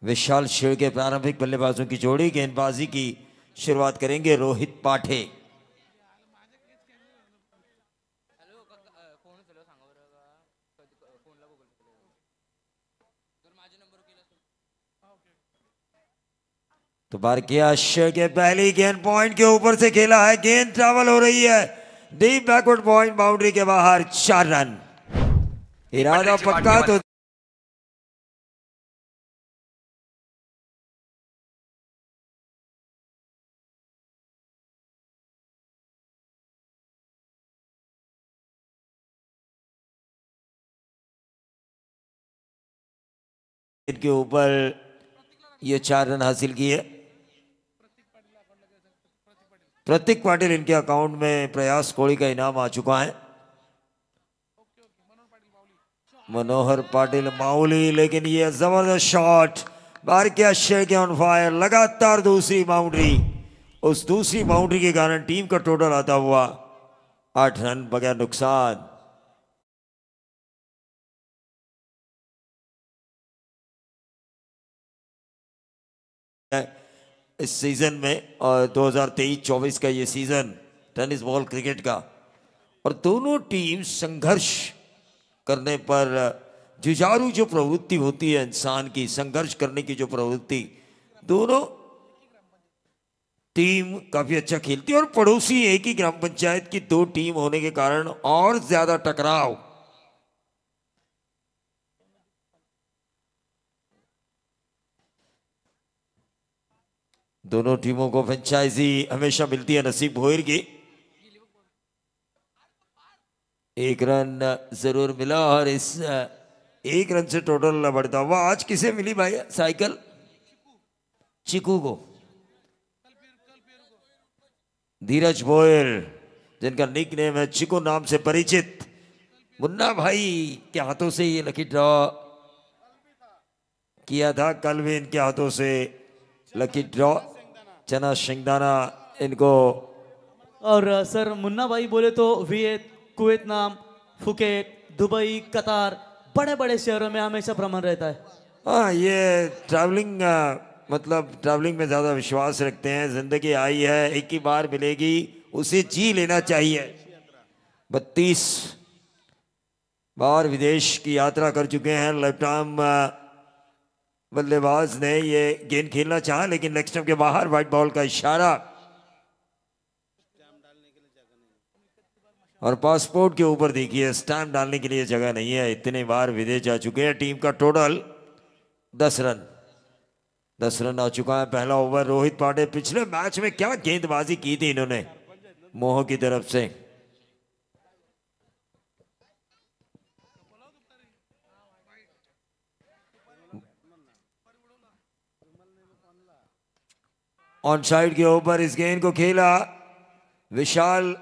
विशाल शेर के प्रारंभिक बल्लेबाजों की जोड़ी गेंदबाजी की शुरुआत करेंगे रोहित पाठे। तो बार किया शेर के पहली गेंद पॉइंट के ऊपर से खेला है, गेंद ट्रैवल हो रही है डीप बैकवर्ड पॉइंट बाउंड्री के बाहर, 4 रन। इरादा पक्का तो के ऊपर ये 4 रन हासिल किए। प्रतीक पाटिल इनके अकाउंट में प्रयास कोहली का इनाम आ चुका है। मनोहर पाटिल माउली, लेकिन ये जबरदस्त शॉट बार किया शेर के ऑन फायर, लगातार दूसरी बाउंड्री। उस दूसरी बाउंड्री के कारण टीम का टोटल आता हुआ 8 रन बगैर नुकसान। इस सीजन में और 2023-24 का ये सीजन टेनिस बॉल क्रिकेट का, और दोनों टीम संघर्ष करने पर जुझारू जो प्रवृत्ति होती है इंसान की, संघर्ष करने की जो प्रवृत्ति, दोनों टीम काफी अच्छा खेलती है। और पड़ोसी एक ही ग्राम पंचायत की 2 टीम होने के कारण और ज्यादा टकराव। दोनों टीमों को फ्रेंचाइजी हमेशा मिलती है नसीब भोईर की। 1 रन जरूर मिला और इस 1 रन से टोटल बढ़ता हुआ। आज किसे मिली भाई साइकिल? चिकू को। धीरज भोईर जिनका निक नेम है चिकू नाम से परिचित, मुन्ना भाई के हाथों से ये लकी ड्रॉ किया था। कल भी इनके हाथों से लकी ड्रॉ, चना शेंगदाना इनको। और सर मुन्ना भाई बोले तो वियतनाम, फुकेट, दुबई, कतार, बड़े बड़े शहरों में हमेशा भ्रमण रहता है। हाँ, ये ट्रैवलिंग मतलब ट्रैवलिंग में ज़्यादा विश्वास रखते हैं। ज़िंदगी आई है, एक ही बार मिलेगी, उसे जी लेना चाहिए। 32 बार विदेश की यात्रा कर चुके हैं लेफ्ट आर्म बल्लेबाज ने। ये गेंद खेलना चाहा लेकिन लेग स्टंप के बाहर, व्हाइट बॉल का इशारा। और पासपोर्ट के ऊपर देखिए स्टैंप डालने के लिए जगह नहीं है, इतने बार विदेश जा चुके हैं। टीम का टोटल 10 रन। 10 रन आ चुका है पहला ओवर। रोहित पांडे पिछले मैच में क्या गेंदबाजी की थी इन्होंने मोह की तरफ से। ऑन साइड के ऊपर इस गेंद को खेला विशाल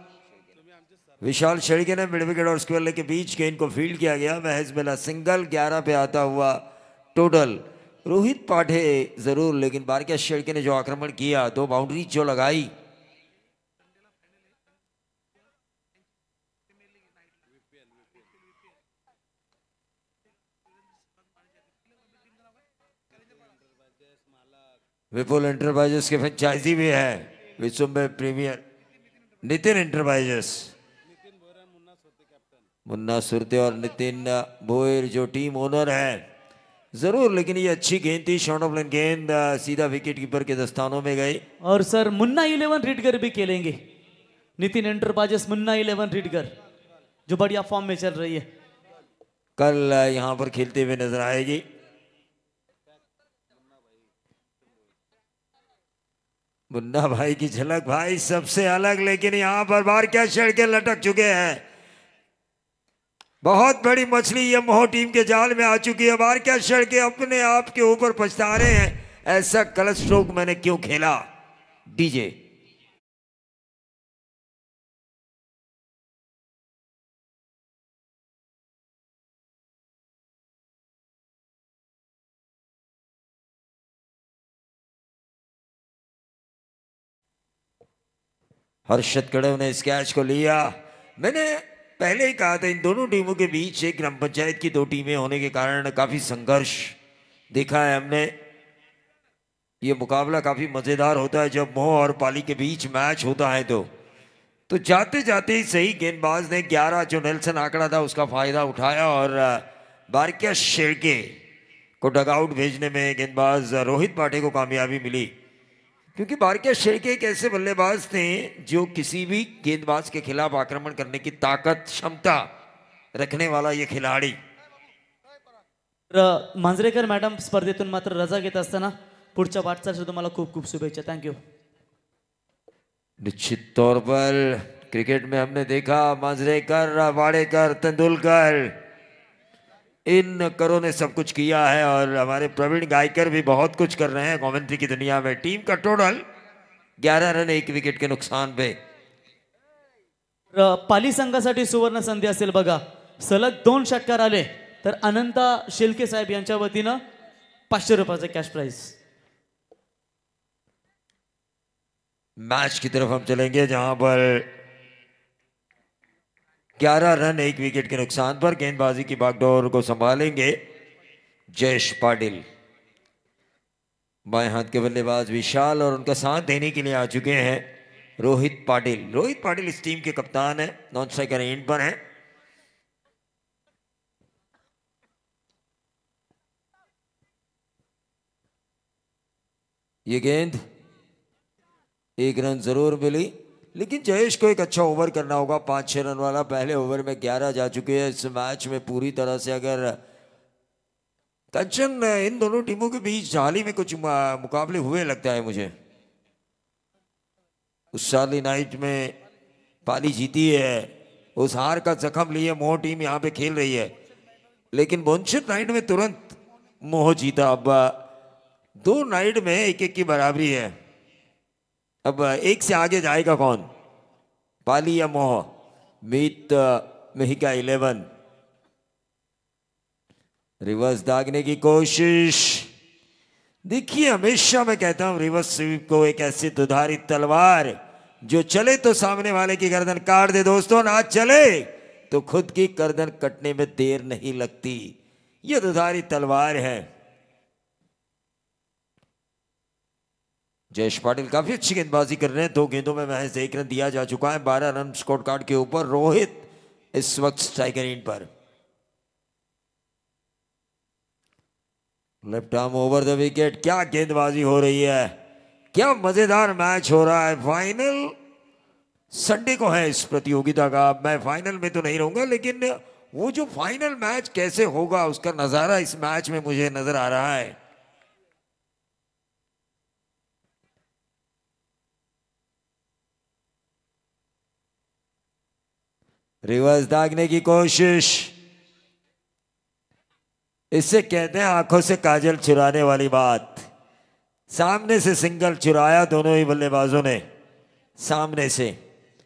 शेड़के ने। मिड विकेट और स्क्वेयर लेग के बीच गेंद को फील्ड किया गया, महज मिला सिंगल। 11 पे आता हुआ टोटल। रोहित पाठे जरूर, लेकिन बारकिया शेड़के ने जो आक्रमण किया, 2 बाउंड्री जो लगाई, विपुल एंटरप्राइजेस के फ्रेंचाइजी भी है विश्व प्रीमियर नितिन एंटरप्राइजेस। मुन्ना सुरते और नितिन भोईर जो टीम ओनर है जरूर, लेकिन ये अच्छी गेंद थी, शॉर्ट ऑफ लाइन गेंद, सीधा विकेट कीपर के दस्तानों में गई। और सर मुन्ना 11 रीडगर भी खेलेंगे। नितिन एंटरप्राइजेस मुन्ना 11 रीडगर जो बढ़िया फॉर्म में चल रही है, कल यहां पर खेलते हुए नजर आएगी। मुन्ना भाई की झलक भाई सबसे अलग, लेकिन यहां पर बार क्या शेड़के लटक चुके हैं। बहुत बड़ी मछली ये मोह टीम के जाल में आ चुकी है। बार क्या शेड़के अपने आप के ऊपर पछता रहे हैं, ऐसा गलत स्ट्रोक मैंने क्यों खेला। डीजे हर्षद कड़व ने इस कैच को लिया। मैंने पहले ही कहा था इन दोनों टीमों के बीच एक ग्राम पंचायत की दो टीमें होने के कारण काफी संघर्ष देखा है हमने। ये मुकाबला काफी मजेदार होता है जब मोह और पाली के बीच मैच होता है। तो जाते जाते ही सही गेंदबाज ने 11 जो नेल्सन आंकड़ा था उसका फायदा उठाया और बारकिया शेरके को डगआउट भेजने में गेंदबाज रोहित पाटे को कामयाबी मिली, क्योंकि बारकिया शेरके एक ऐसे बल्लेबाज थे जो किसी भी गेंदबाज के खिलाफ आक्रमण करने की ताकत क्षमता रखने वाला ये खिलाड़ी। मांजरेकर मॅडम स्पर्धेतून मात्र रजा घेत असताना पुढच्या वाटचालीसाठी तुम्हाला खूप खूप शुभेच्छा। थँक्यू। निश्चित तौर पर क्रिकेट में हमने देखा मांजरेकर, वाडेकर, तेंदुलकर, इन करों ने सब कुछ किया है और हमारे प्रवीण गायकर भी बहुत कुछ कर रहे हैं कमेंट्री की दुनिया में। टीम का टोटल 11 रन 1 विकेट के नुकसान पे। पाली संघासाठी सुवर्ण संधी असेल बघा, सलग 2 षटकार आले तर अनंता शेलके साहेब यांच्या वतीनं 500 रुपयाचं कॅश प्राइज। मैच की तरफ हम चलेंगे जहां पर 11 रन 1 विकेट के नुकसान पर गेंदबाजी की बागडोर को संभालेंगे जयेश पाटिल। बाएं हाथ के बल्लेबाज विशाल और उनका साथ देने के लिए आ चुके हैं रोहित पाटिल। रोहित पाटिल इस टीम के कप्तान है, नॉन स्ट्राइकर एंड पर है। ये गेंद 1 रन जरूर मिली, लेकिन जयेश को एक अच्छा ओवर करना होगा 5-6 रन वाला। पहले ओवर में 11 जा चुके हैं इस मैच में पूरी तरह से। अगर कंचन इन दोनों टीमों के बीच हाल ही में कुछ मुकाबले हुए लगता है मुझे। उस शार्ली नाइट में पाली जीती है, उस हार का जख्म लिए मोह टीम यहाँ पे खेल रही है, लेकिन बोनशर नाइट में तुरंत मोह जीता। अब 2 नाइट में 1-1 की बराबरी है। अब एक से आगे जाएगा कौन, पाली या मोह? मीत मेहिका 11 रिवर्स दागने की कोशिश। देखिए हमेशा मैं कहता हूं रिवर्स स्वीप को एक ऐसी दुधारी तलवार जो चले तो सामने वाले की गर्दन काट दे दोस्तों, ना चले तो खुद की गर्दन कटने में देर नहीं लगती। यह दुधारी तलवार है। जयेश पाटिल काफी अच्छी गेंदबाजी कर रहे हैं। 2 गेंदों में महज 1 रन दिया जा चुका है। 12 रन स्कोर कार्ड के ऊपर। रोहित इस वक्त स्ट्राइकर एंड पर। Left arm over the wicket. क्या गेंदबाजी हो रही है, क्या मजेदार मैच हो रहा है। फाइनल संडे को है इस प्रतियोगिता का। मैं फाइनल में तो नहीं रहूंगा, लेकिन वो जो फाइनल मैच कैसे होगा उसका नजारा इस मैच में मुझे नजर आ रहा है। रिवर्स दागने की कोशिश, इससे कहते हैं आंखों से काजल चुराने वाली बात। सामने से सिंगल चुराया दोनों ही बल्लेबाजों ने, सामने से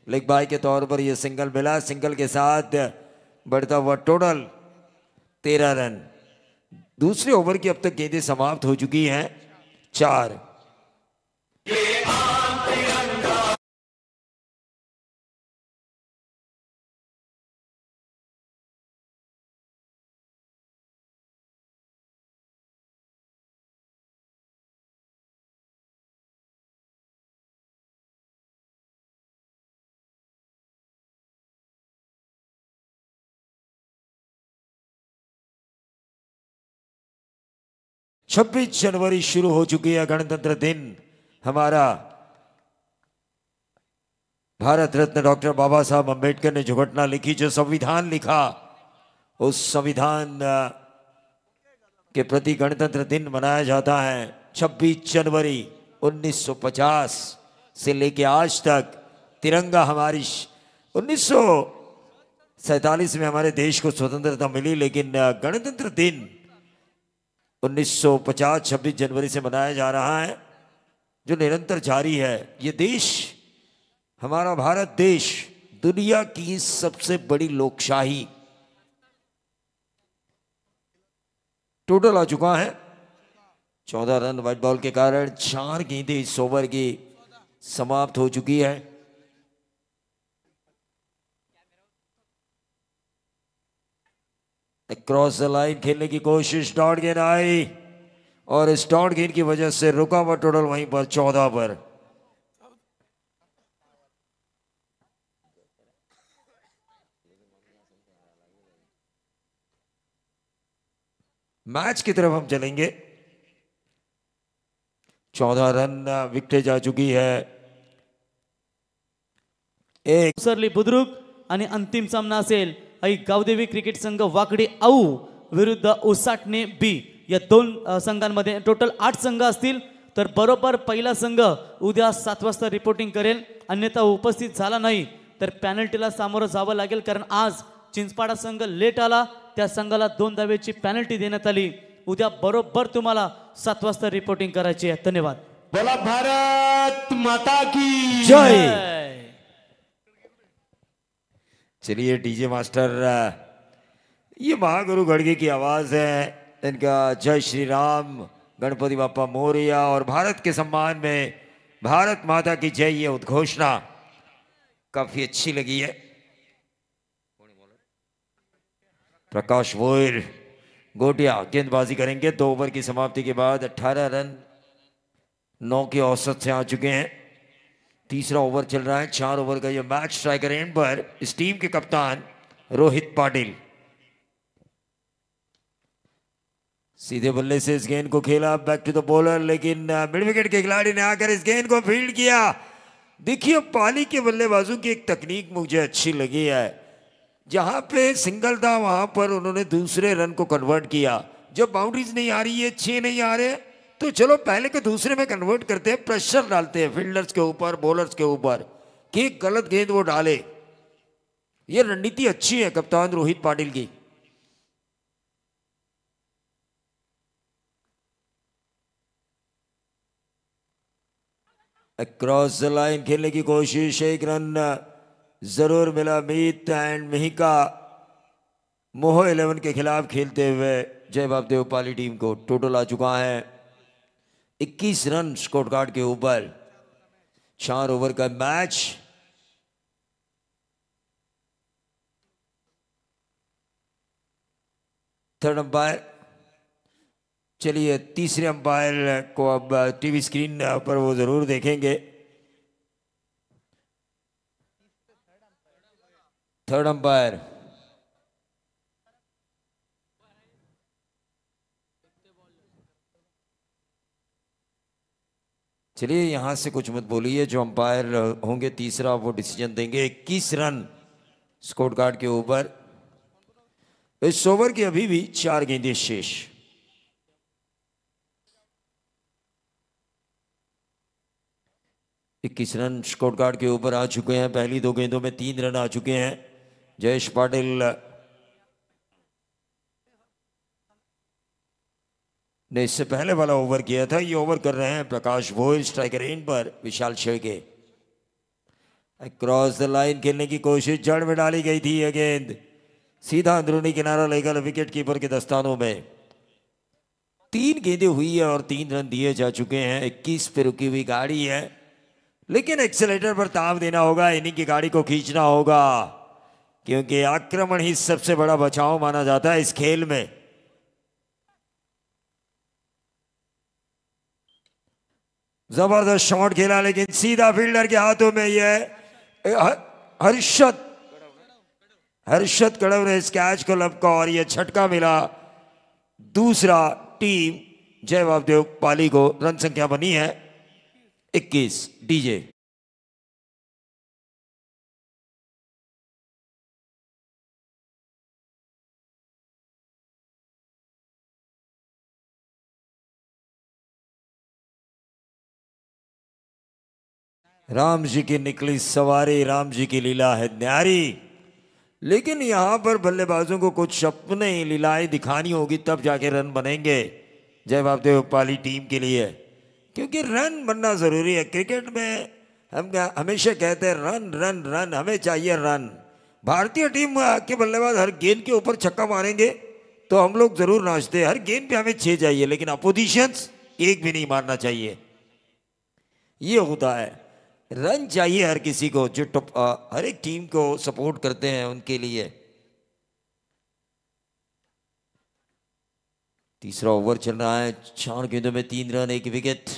लेग बाय के तौर पर यह सिंगल मिला। सिंगल के साथ बढ़ता हुआ टोटल 13 रन। दूसरे ओवर की अब तक गेंदें समाप्त हो चुकी हैं 4। 26 जनवरी शुरू हो चुकी है गणतंत्र दिन। हमारा भारत रत्न डॉक्टर बाबा साहब अंबेडकर ने जो घटना लिखी, जो संविधान लिखा, उस संविधान के प्रति गणतंत्र दिन मनाया जाता है 26 जनवरी 1950 से लेके आज तक। तिरंगा हमारी 1947 में हमारे देश को स्वतंत्रता मिली, लेकिन गणतंत्र दिन 1950 26 जनवरी से मनाया जा रहा है, जो निरंतर जारी है। ये देश, हमारा भारत देश, दुनिया की सबसे बड़ी लोकशाही। टोटल आ चुका है 14 रन। व्हाइट बॉल के कारण 4 गेंदें इस ओवर की समाप्त हो चुकी है। क्रॉस द लाइन खेलने की कोशिश, डॉट गेंद आई और इस डॉट गेंद की वजह से रुका हुआ टोटल वहीं पर 14 पर। मैच की तरफ हम चलेंगे। 14 रन विकेट जा चुकी है। एक सरली बुद्रुक आणि अंतिम सामना असेल आई गावदेवी क्रिकेट संघ वाकडी औ विरुद्ध उसाटणे बी या दोन संघांमध्ये टोटल 8 संघ असतील। तर बरोबर पहिला संघ उद्या 7 वाजता रिपोर्टिंग करेल, अन्यथा उपस्थित झाला नाही तर पॅनल्टीला सामोरं जावं लागेल, कारण आज चिंचपाडा संघ लेट आला, त्या संघाला 2 धावेची पॅनल्टी देण्यात आली। उद्या बरोबर तुम्हाला 7 वाजता रिपोर्टिंग करायची आहे। धन्यवाद। बोला भारत माता की जय। चलिए डीजे मास्टर, ये महागुरु गढ़गे की आवाज है, इनका जय श्री राम, गणपति बापा मोरिया और भारत के सम्मान में भारत माता की जय, ये उद्घोषणा काफी अच्छी लगी है। प्रकाश वोयर गोटिया गेंदबाजी करेंगे। 2 ओवर की समाप्ति के बाद 18 रन 9 के औसत से आ चुके हैं। तीसरा ओवर चल रहा है, 4 ओवर का ये मैच। स्ट्राइकर एंड पर इस टीम के कप्तान रोहित पाटिल। सीधे बल्ले से इस गेंद को खेला, बैक टू द बॉलर, लेकिन मिड विकेट के खिलाड़ी ने आकर इस गेंद को फील्ड किया। देखिए पाली के बल्लेबाजों की एक तकनीक मुझे अच्छी लगी है, जहां पे सिंगल था वहां पर उन्होंने दूसरे रन को कन्वर्ट किया। जब बाउंड्रीज नहीं आ रही है, 6 नहीं आ रहे, तो चलो पहले के दूसरे में कन्वर्ट करते हैं, प्रेशर डालते हैं फील्डर्स के ऊपर, बॉलर्स के ऊपर कि गलत गेंद वो डाले। ये रणनीति अच्छी है कप्तान रोहित पाटिल की। क्रॉस द लाइन खेलने की कोशिश, 1 रन जरूर मिला। मीत एंड मिहिका मोहो 11 के खिलाफ खेलते हुए जय बाबदेव पाली टीम को टोटल आ चुका है 21 रन स्कोर कार्ड के ऊपर। 4 ओवर का मैच। थर्ड अंपायर, चलिए तीसरे अंपायर को अब टीवी स्क्रीन पर वो जरूर देखेंगे। थर्ड अंपायर चलिए यहां से कुछ मत बोलिए, जो अंपायर होंगे तीसरा वो डिसीजन देंगे। 21 रन स्कोर कार्ड के ऊपर। इस ओवर की अभी भी 4 गेंदें शेष। इक्कीस रन स्कोर कार्ड के ऊपर आ चुके हैं। पहली 2 गेंदों में 3 रन आ चुके हैं। जयेश पाटिल ने इससे पहले वाला ओवर किया था, ये ओवर कर रहे हैं प्रकाश वोयल। स्ट्राइकर एंड पर विशाल शेरके। क्रॉस द लाइन खेलने की कोशिश, जड़ में डाली गई थी यह गेंद, सीधा अंदरूनी किनारा लेकर विकेट कीपर के दस्तानों में। 3 गेंदें हुई है और 3 रन दिए जा चुके हैं। 21 पे रुकी हुई गाड़ी है, लेकिन एक्सेलेटर पर ताव देना होगा, इन्हीं की गाड़ी को खींचना होगा, क्योंकि आक्रमण ही सबसे बड़ा बचाव माना जाता है इस खेल में। जबरदस्त शॉट खेला, लेकिन सीधा फील्डर के हाथों में यह हर्षद कड़व ने इस कैच को लपका और यह छटका मिला। दूसरा टीम जय बाबदेव पाली को। रन संख्या बनी है 21। डीजे राम जी की निकली सवारी, राम जी की लीला है न्यारी। लेकिन यहां पर बल्लेबाजों को कुछ अपने लीलाएं दिखानी होगी, तब जाके रन बनेंगे जय बाबदेव पाली टीम के लिए, क्योंकि रन बनना जरूरी है। क्रिकेट में हम हमेशा कहते हैं रन रन रन, हमें चाहिए रन। भारतीय टीम के बल्लेबाज हर गेंद के ऊपर छक्का मारेंगे तो हम लोग जरूर नाचते हैं। हर गेंद पे हमें 6 चाहिए, लेकिन अपोजिशंस एक भी नहीं मारना चाहिए। ये होता है, रन चाहिए हर किसी को, जो हर एक टीम को सपोर्ट करते हैं उनके लिए। तीसरा ओवर चल रहा है, 4 गेंदों में 3 रन 1 विकेट।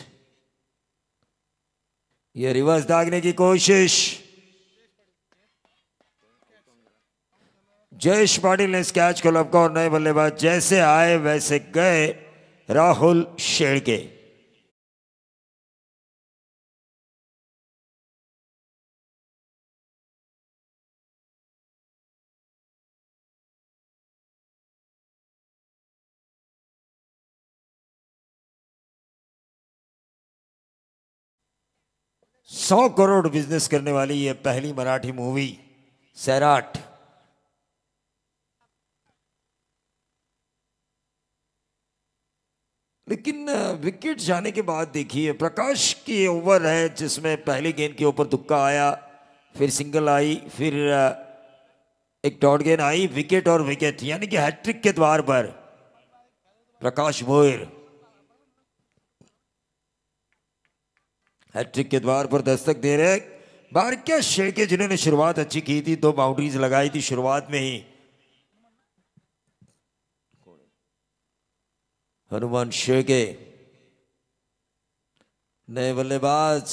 ये रिवर्स दागने की कोशिश, जयेश पाटिल ने इस कैच को लपका और नए बल्लेबाज जैसे आए वैसे गए, राहुल शेड़के। $100 करोड़ बिजनेस करने वाली ये पहली मराठी मूवी सैराट। लेकिन विकेट जाने के बाद देखिए, प्रकाश की ओवर है जिसमें पहली गेंद के ऊपर तुक्का आया, फिर सिंगल आई, फिर एक डॉट गेंद आई, विकेट और विकेट, यानी कि हैट्रिक के द्वार पर प्रकाश भोयर हैट्रिक के द्वार पर दस्तक दे रहे। बारक्या शेड़के जिन्होंने शुरुआत अच्छी की थी, 2 बाउंड्रीज लगाई थी शुरुआत में ही। हनुमान शेड़के नए बल्लेबाज,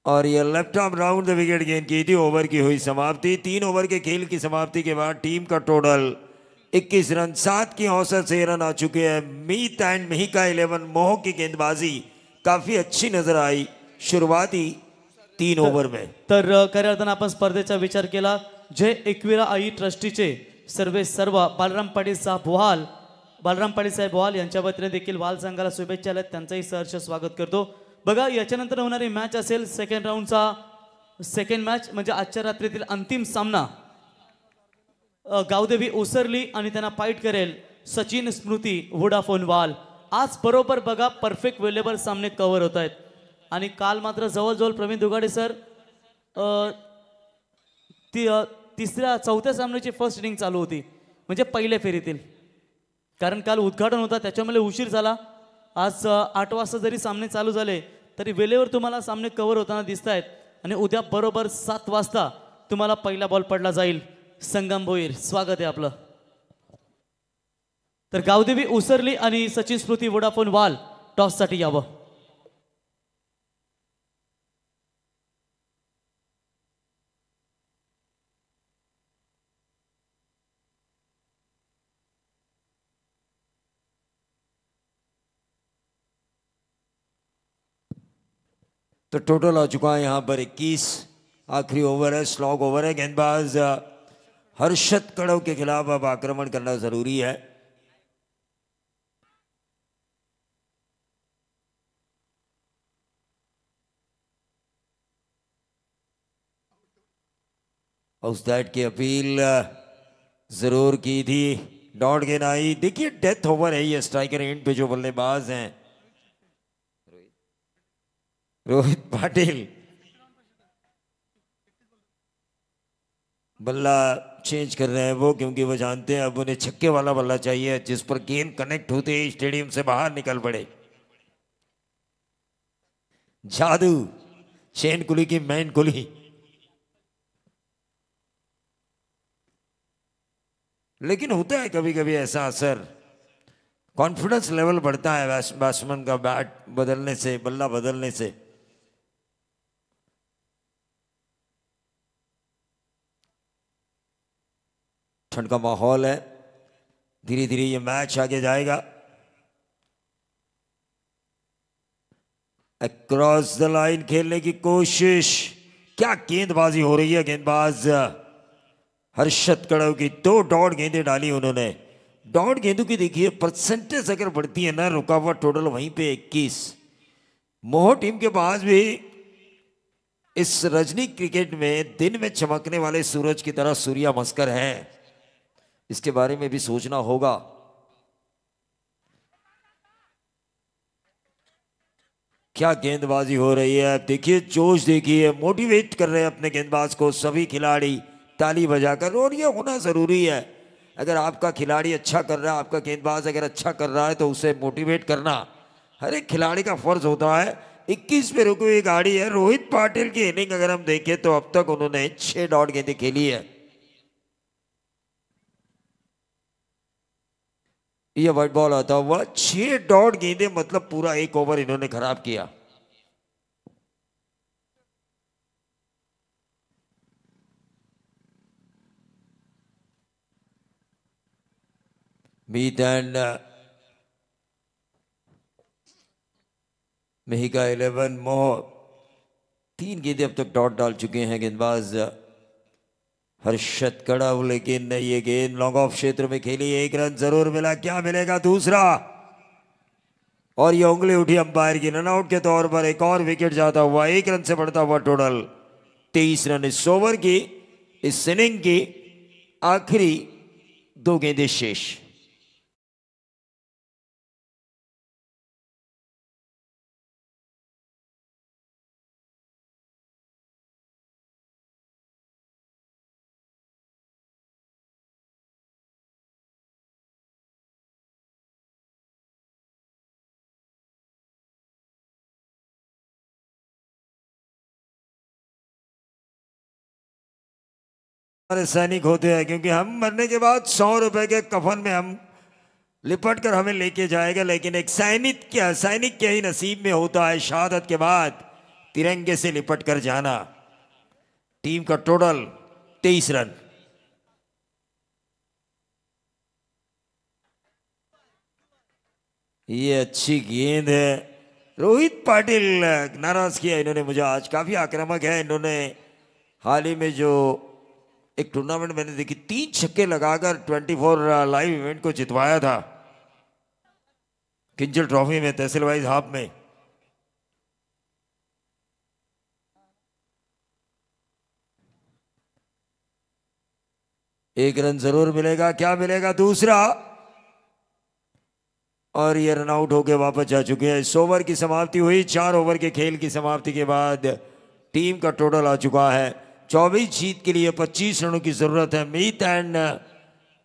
और ये left arm round the wicket गेंद की थी। ओवर की हुई समाप्ति। 3 ओवर के खेल की समाप्ति के बाद टीम का टोटल 21 रन, 7 की औसत से रन आ चुके हैं। मीत एंड मिहिका 11 मोह की गेंदबाजी काफी अच्छी नजर आई शुरुआती 3 ओव्हर में। तर खऱ्या अर्थानं आपण स्पर्धेचा विचार केला, जे एकविरा आई ट्रस्टीचे सर्व बालराम पाटील साहेब बोहाल यांच्या वतीने देखील बाल संघाला शुभेच्छा आल्यात, त्यांचंही सहर्ष स्वागत करतो। बघा, याच्यानंतर होणारी मॅच असेल सेकंड राऊंडचा सेकंड मॅच, म्हणजे आजच्या रात्रीतील अंतिम सामना गावदेवी ओसरली आणि त्यांना फाईट करेल सचिन स्मृती वोडाफोन वाल। आज बरोबर बघा परफेक्ट वेलेबल सामने कव्हर होत आहेत, आणि काल मात्र जवळजवळ प्रवीण दुगाडे सर तिसऱ्या चौथ्या सामन्याची फर्स्ट इनिंग चालू होती, म्हणजे पहिल्या फेरीतील, कारण काल उद्घाटन होता त्याच्यामुळे उशीर झाला। आज 8 वाजता जरी सामने चालू झाले तरी वेळेवर तुम्हाला सामने कव्हर होताना दिसत आहेत, आणि उद्या बरोबर 7 वाजता तुम्हाला पहिला बॉल पडला जाईल। संगम भोईर, स्वागत आहे आपलं। तर गावदेवी उसरली आणि सचिन स्मृती वोडाफोन वाल टॉससाठी यावं। तो टोटल आ चुका है यहाँ पर 21। आखिरी ओवर है, स्लॉग ओवर है। गेंदबाज हर्षद कड़व के खिलाफ अब आक्रमण करना जरूरी है। उस दैट की अपील जरूर की थी, डॉट गेंद आई। देखिए डेथ ओवर है ये, स्ट्राइकर एंड पे जो बल्लेबाज हैं रोहित पाटिल बल्ला चेंज कर रहे हैं वो, क्योंकि वो जानते हैं अब उन्हें छक्के वाला बल्ला चाहिए जिस पर गेंद कनेक्ट होते ही स्टेडियम से बाहर निकल पड़े। जादू चेन कुली की मैन कुली। लेकिन होता है कभी कभी ऐसा असर, कॉन्फिडेंस लेवल बढ़ता है बैट्समैन का बैट बदलने से, बल्ला बदलने से। ठंड का माहौल है, धीरे धीरे ये मैच आगे जाएगा। अक्रॉस द लाइन खेलने की कोशिश, क्या गेंदबाजी हो रही है। गेंदबाज हर्षद कड़व की 2 डॉट गेंदें डाली उन्होंने। डॉट गेंदों की देखिए परसेंटेज अगर बढ़ती है ना, रुका हुआ टोटल वहीं पे 21। मोह टीम के पास भी इस रजनी क्रिकेट में दिन में चमकने वाले सूरज की तरह सूर्या मस्कर है, इसके बारे में भी सोचना होगा। क्या गेंदबाजी हो रही है, देखिए जोश, देखिए मोटिवेट कर रहे हैं अपने गेंदबाज को सभी खिलाड़ी ताली बजाकर। और ये होना जरूरी है, अगर आपका खिलाड़ी अच्छा कर रहा है, आपका गेंदबाज अगर अच्छा कर रहा है तो उसे मोटिवेट करना हर एक खिलाड़ी का फर्ज होता है। 21 पे रुकी हुई गाड़ी है। रोहित पाटिल की इनिंग अगर हम देखें तो अब तक उन्होंने 6 डॉट गेंदें खेली है। ये व्हाइट बॉल आता हुआ 6 डॉट गेंदे, मतलब पूरा एक ओवर इन्होंने खराब किया। मीत एंड मेहिका 11 मोह 3 गेंदे अब तक डॉट डाल चुके हैं गेंदबाज हर्षद कड़व, लेकिन ये गेंद लॉन्ग ऑफ क्षेत्र में खेली, 1 रन जरूर मिला। क्या मिलेगा दूसरा? और ये उंगली उठी अंपायर की, रनआउट के तौर पर एक और विकेट जाता हुआ, 1 रन से बढ़ता हुआ टोटल 23 रन इस ओवर की, इस इनिंग की आखिरी 2 गेंदें शेष। हमारे सैनिक होते हैं, क्योंकि हम मरने के बाद 100 रुपए के कफन में हम लिपट कर हमें लेके जाएगा, लेकिन एक सैनिक के ही नसीब में होता है शहादत के बाद तिरंगे से लिपट कर जाना। टीम का टोटल 23 रन। ये अच्छी गेंद है, रोहित पाटिल नाराज किया इन्होंने मुझे आज, काफी आक्रामक है। इन्होंने हाल ही में जो एक टूर्नामेंट मैंने देखी, 3 छक्के लगाकर 24 लाइव इवेंट को जितवाया था किंजल ट्रॉफी में, तहसील वाइज हाफ में। एक रन जरूर मिलेगा, क्या मिलेगा दूसरा? और ये रन आउट होकर वापस जा चुके हैं। इस ओवर की समाप्ति हुई। 4 ओवर के खेल की समाप्ति के बाद टीम का टोटल आ चुका है 24। जीत के लिए 25 रनों की जरूरत है मीत एंड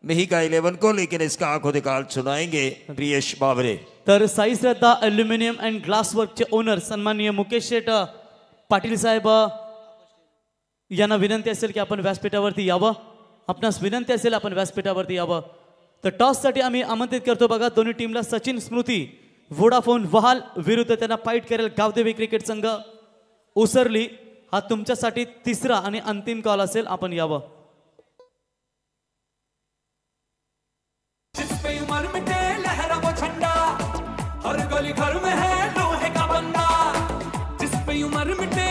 मेहिका 11 को, लेकिन इसका आंखों निकाल सुनाएंगे प्रियेश बाबरे। तर साई श्रद्धा अल्युमिनियम अँड ग्लास वर्कचे ओनर सन्माननीय मुकेश शेठ पाटील साहेब यांना विनंती असेल की आपण व्यासपीठावरती यावं, आपणास विनंती असेल आपण व्यासपीठावरती यावं। तर टॉससाठी आम्ही आमंत्रित करतो बघा दोन्ही टीमला। सचिन स्मृती वोडाफोन वहाल विरुद्ध त्यांना फाईट करेल गावदेवी क्रिकेट संघ उसरली। हा तुमच्यासाठी तिसरा आणि अंतिम कॉल असेल, आपण यावं। जिस पे उम्र मिटे लहरा वो झंडा, हर गली घर में है लोहे का बंदा। जिस पे उम्र मिटे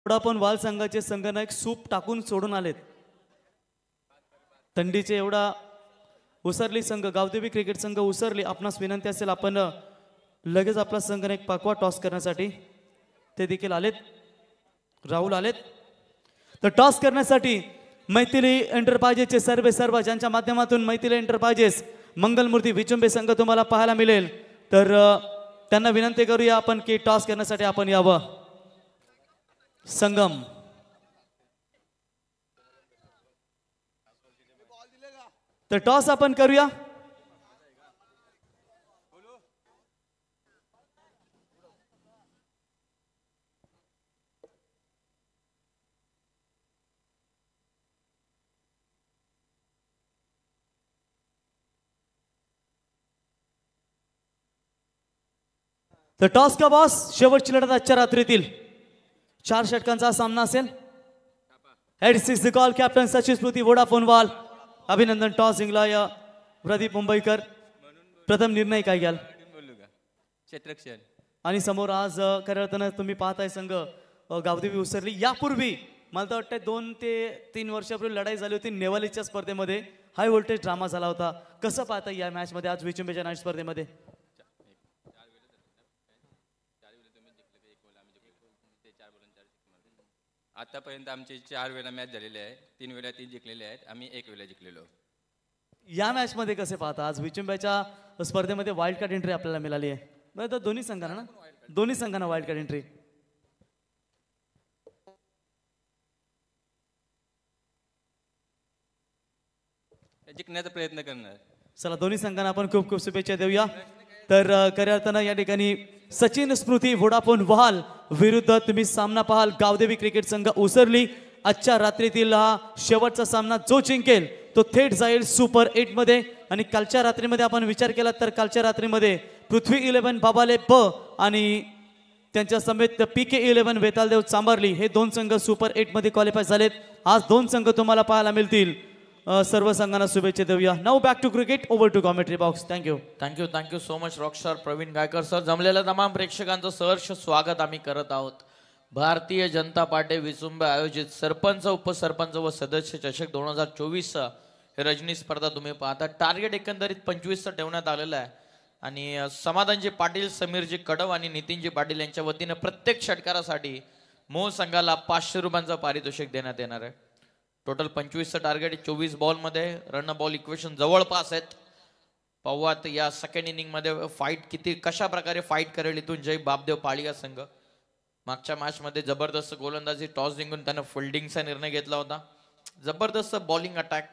वोडाफोन वाल संघाचे संघनायक सूप टाकून सोडून आलेत। थंडीचे एवढा उसरली संघ गावदेवी क्रिकेट संघ उसरली, आपणास विनंती असेल आपण लगेच आपला संघनायक पाकवा टॉस करण्यासाठी, ते देखील आलेत, राहुल आलेत। तर टॉस करण्यासाठी मैथिली एंटरप्राइजेसचे सर्व ज्यांच्या माध्यमातून मैथिली एंटरप्राइजेस मंगलमूर्ती विचुंबे संघ तुम्हाला पाहायला मिळेल, तर त्यांना विनंती करूया आपण की टॉस करण्यासाठी आपण यावं। संगम तर टॉस आपण करूया। तर टॉस का बॉस, शेवटची लढत आजच्या रात्रीतील 4 षटकांचा सामना असेल। Head 6 the call captain Sachin Smriti Vodafone वाल, अभिनंदन। टॉस जिंकला या प्रदीप मुंबईकर। प्रथम निर्णय काय घ्याल? क्षेत्रक्षण आणि समोर आज खऱ्या अर्थानं तुम्ही पाहताय संघ गावदेवी उसरली। यापूर्वी मला तर वाटतं 2 ते 3 वर्षापूर्वी लढाई झाली होती नेवालीच्या स्पर्धेमध्ये, हाय व्होल्टेज ड्रामा झाला होता। कसं पाहताय या मॅच मध्ये आज विचुंबेच्या नाईट स्पर्धेमध्ये? आतापर्यंत आमचे 4 वेळा मॅच झालेले आहे. 3 वेळा 3 जिंकलेले आहेत. आम्ही 1 वेळा जिंकलेलो. या मॅच मध्ये कसे पाहता? आज विचुंब्याच्या स्पर्धेमध्ये वाईल्ड कार्ड एंट्री आपल्याला मिळाली आहे. बरं, तर दोन्ही संघांना ना, दोन्ही संघांना वाईल्ड कार्ड एंट्री. जिंकण्याचा प्रयत्न करणार. चला, दोन्ही संघांना आपण खूप खूप शुभेच्छा देऊया. तर खऱ्या अर्थानं या ठिकाणी सचिन स्मृती व्होडाफोन वहाल विरुद्ध तुम्ही सामना पाहाल गावदेवी क्रिकेट संघ उसरली. आजच्या रात्रीतील हा शेवटचा सामना जो जिंकेल तो थेट जाईल सुपर 8 मध्ये. आणि कालच्या रात्रीमध्ये आपण विचार केला तर कालच्या रात्रीमध्ये पृथ्वी 11 बाबाले ब आणि त्यांच्या समेत PK 11 वेतालदेव चांबारली हे 2 संघ सुपर 8 मध्ये क्वालिफाय झालेत. आज 2 संघ तुम्हाला पाहायला मिळतील. सर्व संघांना शुभेच्छा देऊया. Now back to cricket, over to commentary box. Thank you so much rockstar Praveen Gaykar sir. जमलेल्या तमाम प्रेक्षकांचं सहर्ष स्वागत आम्ही करत आहोत. भारतीय जनता पार्टी विचुंब आयोजित सरपंच, उपसरपंच व सदस्य चषक 2024 हे रजनी स्पर्धा तुम्ही पाहता. टार्गेट एकंदरीत 25 ठेवण्यात आलेलं आहे. आणि समाधानजी पाटील, समीरजी कडव आणि नितीनजी पाटील यांच्या वतीनं प्रत्येक षटकारासाठी मोह संघाला 500 रुपयांचं पारितोषिक देण्यात येणार आहे. टोटल 25 टार्गेट, 24 बॉलमध्ये रन बॉल इक्वेशन जवळपास आहेत. पाहूयात या सेकंड इनिंग मध्ये फाईट किती कशा प्रकारे फाईट करेल इथून जय बापदेव पाळिया संघ. मागच्या मॅच मध्ये जबरदस्त गोलंदाजी, टॉस जिंकून त्यानं फिल्डिंगचा निर्णय घेतला होता. जबरदस्त बॉलिंग अटॅक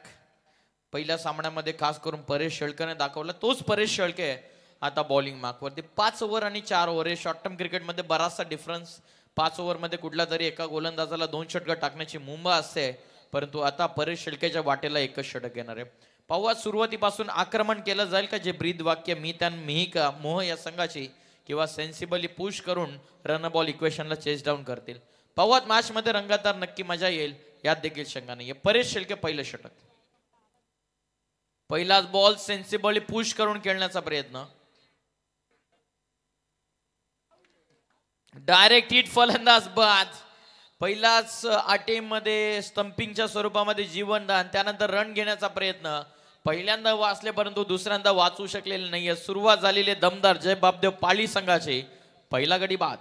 पहिल्या सामन्यामध्ये खास करून परेश शेळकेने दाखवला. तोच परेश शेळके आता बॉलिंग मार्कवरती. 5 ओव्हर आणि 4 ओव्हर हे शॉर्ट टर्म क्रिकेटमध्ये बराचसा डिफरन्स. 5 ओव्हरमध्ये कुठल्या तरी एका गोलंदाजाला 2 षटकं टाकण्याची मुंबा असते, परंतु आता परेश शेळकेच्या वाटेला एकच षटक येणार आहे. पाहूया सुरुवातीपासून आक्रमण केलं जाईल का, जे ब्रीद वाक्य मी त्यान मीही का मोह या संघाची, किंवा सेन्सिबली पुश करून रन बॉल इक्वेशनला चेस डाऊन करतील. पाहूयात मॅच मध्ये रंगातार नक्की मजा येईल यात देखील शंका नाही. परेश शेळके पहिलं षटक. पहिलाच बॉल सेन्सिबली पुश करून खेळण्याचा प्रयत्न. डायरेक्ट हिट, फलंदाज बाद. पहिलाच अटेमध्ये स्टंपिंगच्या स्वरूपामध्ये जीवनदान, त्यानंतर रन घेण्याचा प्रयत्न. पहिल्यांदा वाचले परंतु दुसऱ्यांदा वाचू शकलेले नाहीये. सुरुवात झालेली दमदार जय बापदेव पाळी संघाची. पहिला गडी बाद.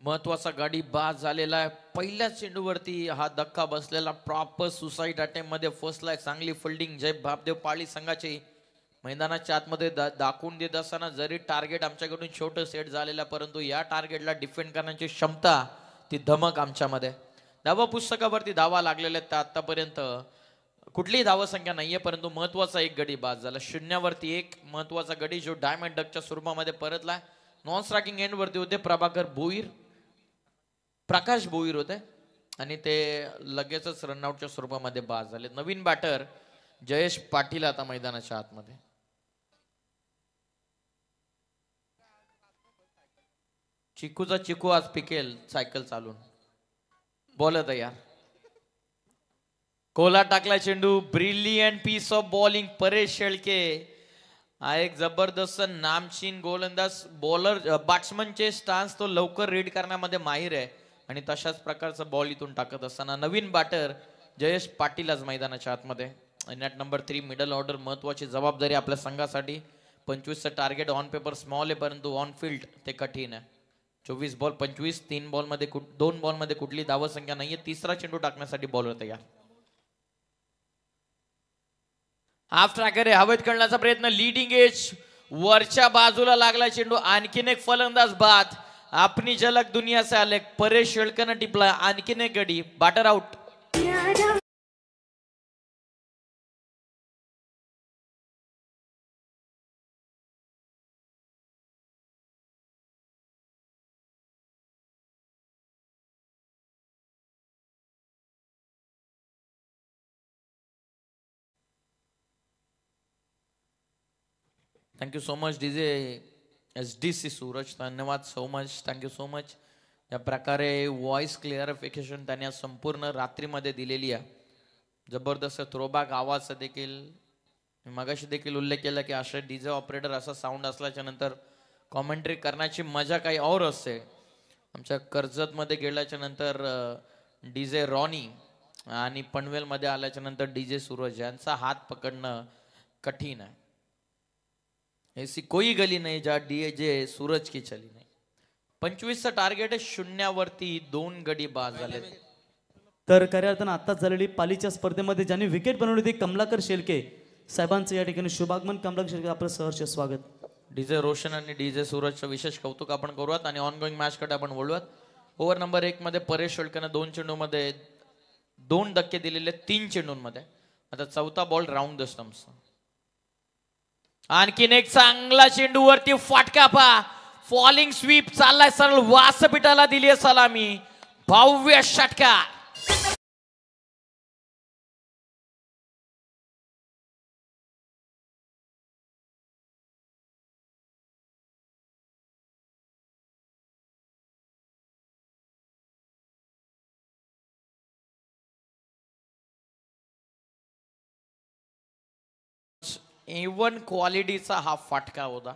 महत्वाचा गाडी बाद झालेला आहे. पहिल्या चेंडूवरती हा धक्का बसलेला. प्रॉपर सुसाईड अटेम्प्ट मध्ये फसलाय. चांगली फिल्डिंग जय बापदेव पाळी संघाची. मैदानाच्या आतमध्ये दाखवून देत असताना जरी टार्गेट आमच्याकडून छोटं सेट झालेलं, परंतु या टार्गेटला डिफेंड करण्याची क्षमता, ती धमक आमच्यामध्ये. धावा पुस्तकावरती धावा लागलेल्या आहेत. आतापर्यंत कुठलीही धावसंख्या नाहीये, परंतु महत्वाचा एक गडी बाद झाला. 0वरती 1 महत्वाचा गडी जो डायमंड डकच्या स्वरूपामध्ये परतला. नॉन स्ट्रायकिंग एंड वरती होते प्रकाश भोईर होते आणि ते लगेचच रनआउटच्या स्वरूपामध्ये बाद झाले. नवीन बॅटर जयेश पाटील आता मैदानाच्या आतमध्ये. चिकूचा चिकू आज पिकेल सायकल चालून. बॉल तयार. कोला टाकला चेंडू. Brilliant piece of bowling Paresh Shelke. हा एक जबरदस्त नामचीन गोलंदाज. बॉलर बॅट्समनचे स्टान्स तो लवकर रीड करण्यामध्ये माहिर आहे आणि तशाच प्रकारचा बॉल इथून टाकत असताना नवीन बॅटर जयेश पाटील आज मैदानाच्या आतमध्ये. Net number 3 middle order. महत्वाची जबाबदारी आपल्या संघासाठी. 25चं टार्गेट ऑन पेपर स्मॉल आहे, परंतु ऑन फील्ड ते कठीण आहे. 24 बॉल 25. 2 बॉलमध्ये कुठली धावसंख्या नाहीये. तिसरा चेंडू टाकण्यासाठी बॉलर तयार. हाफ ट्रॅकर आहे. हवेत करण्याचा प्रयत्न. लीडिंग एज वरच्या बाजूला लागला चेंडू. आणखीन एक फलंदाज बाद. अपनी झलक दुनिया से आले. परेश शेळकेनं टिपला. आणखीन एक गडी. Batter out. Thank you so much DJ SDC Suraj. धन्यवाद so much. Thank you so much. या प्रकारे व्हॉइस क्लिअरिफिकेशन त्यांनी संपूर्ण रात्रीमध्ये दिलेली आहे. जबरदस्त थ्रोबॅक आवाज देखील मी मगाशी देखील उल्लेख केला की अशा डीजे ऑपरेटर असा साऊंड असल्याच्या नंतर कॉमेंट्री करण्याची मजा काही और असते. आमच्या कर्जतमध्ये गेल्याच्या नंतर डीजे रॉनी आणि पनवेलमध्ये आल्याच्या नंतर डीजे सूरज यांचा हात पकडणं कठीण आहे. ऐसी कोई गली नाही ज्या डीजे सूरज की चली नाही. 25चं टार्गेट आहे, शून्यावरती 2 गडी बाद झाले. तर खऱ्या अर्थानं आत्ताच झालेली पालीच्या स्पर्धेमध्ये ज्यांनी विकेट बनवली होती कमलाकर शेळके साहेबांचं या ठिकाणी शुभागमन. कमलाकर शेळके आपलं सहर्ष स्वागत. डीजे रोशन आणि डीजे सूरजचं विशेष कौतुक आपण करूयात आणि ऑनगोईंग मॅच कडे आपण बोलूयात. ओव्हर नंबर 1 मध्ये परेश शेळकेनं 2 चेंडूमध्ये 2 धक्के दिलेले 3 चेंडूंमध्ये. आता चौथा बॉल राऊंड द स्टंप्स. आणखीन एक चांगला चेंडू वरती फाटका पा. फॉलिंग स्वीप चाललाय, सरळ व्यासपीठाला दिली आहे सलामी. भव्य षटकार. इवन क्वालिटीचा हा फटका होता.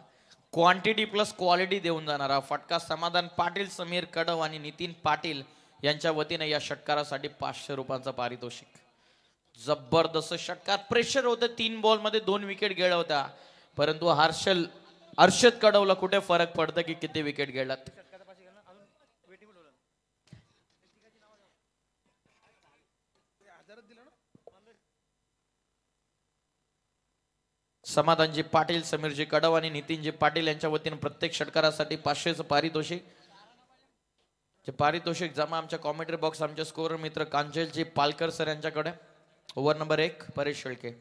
क्वांटिटी प्लस क्वालिटी देऊन जाणारा फटका. समाधान पाटील, समीर कडव आणि नितीन पाटील यांच्या वतीने या षटकारासाठी 500 रुपयांचा पारितोषिक. जबरदस्त षटकार. प्रेशर होतं. 3 बॉल मध्ये 2 विकेट गेल्या होत्या, परंतु हर्षद कडवला कुठे फरक पडतं की किती विकेट गेल्यात. समाधानजी पाटील, समीरजी कडव आणि नितीनजी पाटील यांच्या वतीने प्रत्येक षटकारासाठी 500चं पारितोषिक. जे पारितोषिक जमा आमच्या कॉमेंट्री बॉक्स आमचे स्कोर मित्र कांचलजी पालकर सर यांच्याकडे. Over number 1 Paresh Shelke.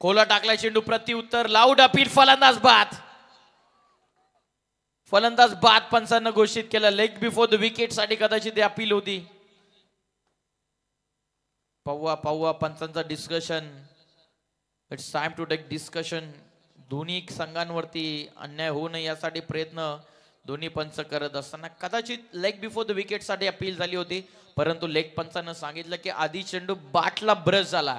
Cola टाकला चेंडू, प्रति उत्तर लाऊड अपील. फलंदाज बाद. फलंदाज बाद पंचांना घोषित केला. लेग बिफोर द विकेट साठी कदाचित ती अपील होती. पाहूया पंचांचा discussion. It's time to take discussion. दोन्ही संघांवरती अन्याय होऊ नये यासाठी प्रयत्न दोन्ही पंच करत असताना कदाचित लेग बिफोर द विकेट साठी अपील झाली होती, परंतु लेग पंचानं सांगितलं की आधी चेंडू बाटला ब्रश झाला.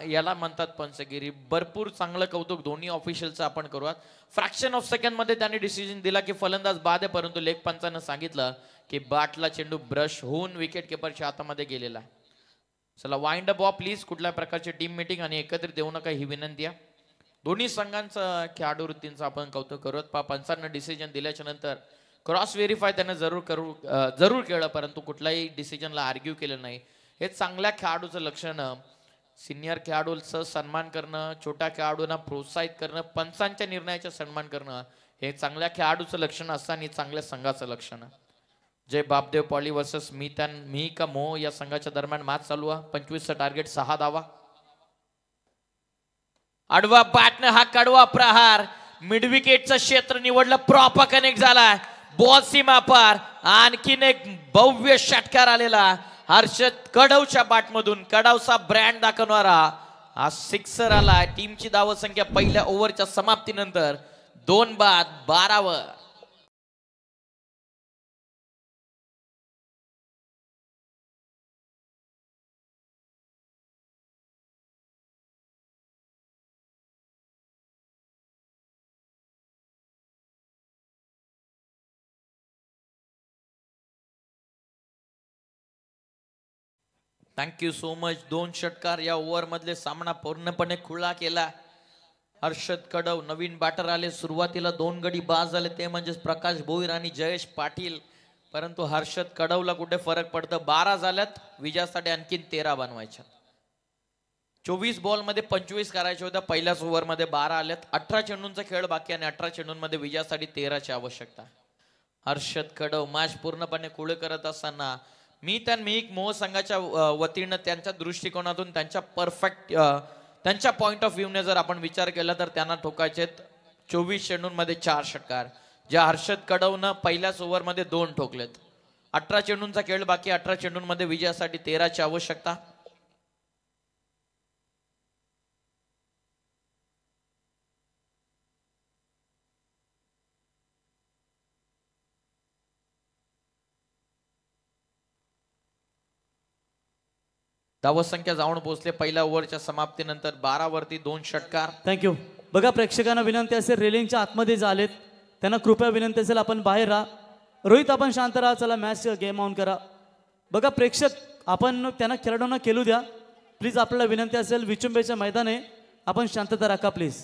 याला म्हणतात पंचगिरी. भरपूर चांगलं कौतुक दोन्ही ऑफिशियलचं आपण करूयात. फ्रॅक्शन ऑफ सेकंड मध्ये त्यांनी डिसिजन दिला की फलंदाज बाद आहे, परंतु लेग पंचानं सांगितलं की बाटला चेंडू ब्रश होऊन विकेट किपरच्या हातामध्ये गेलेला आहे. चला वाइंड अप प्लीज. कुठल्या प्रकारची टीम मीटिंग आणि एकत्रित देऊ नका ही विनंती आहे. दोन्ही संघांचं खेळाडू वृत्तींचं आपण कौतुक करूयात. पंचांना डिसिजन दिल्याच्या नंतर क्रॉस व्हेरीफाय त्याने जरूर केलं, परंतु कुठल्याही डिसिजनला आर्ग्यू केलं नाही. हे चांगल्या खेळाडूचं लक्षण. सिनियर खेळाडूंचा सन्मान करणं, छोट्या खेळाडूंना प्रोत्साहित करणं, पंचांच्या निर्णयाचा सन्मान करणं हे चांगल्या खेळाडूचं लक्षण असतं आणि चांगल्या संघाचं लक्षण. जय बापदेव पॉली वर्सेस मी का मोह या संघाच्या दरम्यान मॅच चालू आहे. 25चं टार्गेट 6 धावा. आडवा बॅटने हा कडवा प्रहार. मिड विकेटचं क्षेत्र निवडलं. प्रॉपर कनेक्ट झाला. बॉल सीमा पार. आणखीन एक भव्य षटकार आलेला हर्षद कडवच्या बॅटमधून. कडवचा ब्रँड दाखवणारा हा सिक्सर आला. टीमची धावसंख्या पहिल्या ओव्हरच्या समाप्तीनंतर 2 बाद 12 वर. Thank you so much. 2 षटकार या ओव्हर मधले सामना पूर्णपणे खुला केला. हर्षद कडव नवीन बॅटर आले. सुरुवातीला 2 गडी बाद झाले, ते म्हणजे प्रकाश भोईर आणि जयेश पाटील, परंतु हर्षद कडवला कुठे फरक पडतं. 12 झाल्यात. विजयासाठी आणखीन 13 बनवायच्या. 24 बॉल मध्ये 25 करायच्या होत्या. पहिल्याच ओव्हर मध्ये 12 आल्यात. 18 चेंडूंचा खेळ बाकी आणि 18 चेंडूंमध्ये विजयासाठी 13ची आवश्यकता. हर्षद कडव मॅच पूर्णपणे खुले करत असताना मी मोह संघाच्या वतीनं त्यांच्या दृष्टिकोनातून त्यांच्या पॉइंट ऑफ व्ह्यूने जर आपण विचार केला तर त्यांना ठोकायचे 24 चेंडूंमध्ये 4 षटकार, ज्या हर्षद कडवनं पहिल्याच ओव्हरमध्ये 2 ठोकलेत. 18 चेंडूंचा खेळ बाकी. 18 चेंडूंमध्ये विजयासाठी 13ची आवश्यकता. धावत संख्या जाऊन पोहोचले पहिल्या ओव्हरच्या समाप्तीनंतर 12 वरती 2 षटकार. थँक्यू. बघा प्रेक्षकांना विनंती असेल रेलिंगच्या आतमध्ये झालेत त्यांना कृपया विनंती असेल आपण बाहेर राहा. रोहित आपण शांत राहा. चला मॅच गेम ऑन करा. बघा प्रेक्षक आपण त्यांना खेळाडूंना खेळू द्या प्लीज. आपल्याला विनंती असेल विचुंबेच्या मैदाने आपण शांतता राखा प्लीज.